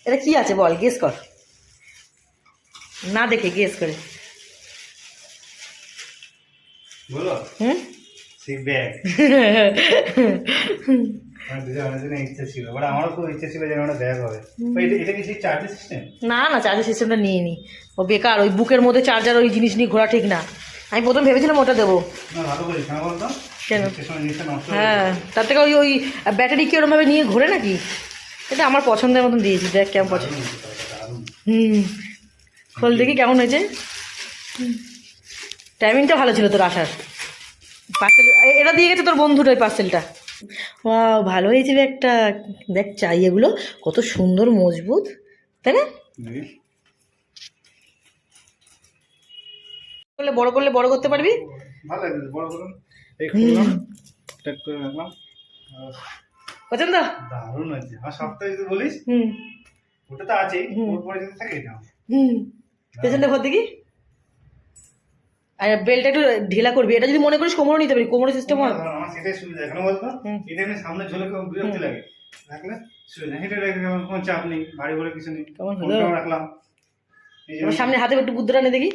এটা কি আছে বল, গেস কর, না দেখে গেস করে বলো। হুম সিট ব্যাগ। ইচ্ছা ছিল, বাট আমারও খুব ইচ্ছা ছিল যে ওটা ব্যাগ হবে। এটা কি সেই চার্জিং সিস্টেম? না না, চার্জার সিস্টেমটা নিয়ে নি, ও বেকার, ওই বুকের মধ্যে চার্জার ওই জিনিস নিয়ে ঘোরা ঠিক না। আমি প্রথম ভেবেছিলাম ওটা দেবো। না ভালো করিস না বলতো, কেন? জিনিসটা নষ্ট হয়ে হ্যাঁ, তার থেকে ওই ওই ব্যাটারি কি ওরমভাবে নিয়ে ঘোরে নাকি? এটা আমার পছন্দের মতন দিয়েছি, দেখ কেমন পছন্দ। হুম, খোল দেখি কেমন হয়েছে। টাইমিংটা ভালো ছিল তোর আসার। পার্সেল এটা দিয়ে গেছে তোর বন্ধুটা, ওই পার্সেলটা। ওয়াও, ভালো হয়েছে একটা। দেখ চাই এগুলো কত সুন্দর মজবুত, তাই না? করলে বড় করতে পারবি। ভালো লাগছে, বড় করুন। এই খুললাম, টাক করে রাখলাম। পছন্দ? দারুণ হয়েছে। আর সপ্তাহে যদি বলিস, হুম ওটা তো আছেই, ওর পরে যদি থাকে এটা। পেছনটা ভর দেখি। আর বেলটা একটু ঢিলা করবি, এটা যদি মনে করিস কোমরও নিতে পারি, কোমরের সিস্টেম হয়। আমার সেটাই সুবিধা, কেন বলতো? এটা এমনি সামনে ঝোলে কেউ বিরক্তি লাগে, রাখলে সুবিধা। হেঁটে রেখে কোনো চাপ নেই, বাড়ি বলে কিছু নেই। কেমন হলো? ফোনটাও রাখলাম। এই যে সামনে হাতে একটু বুদ্ধটা নে দেখি।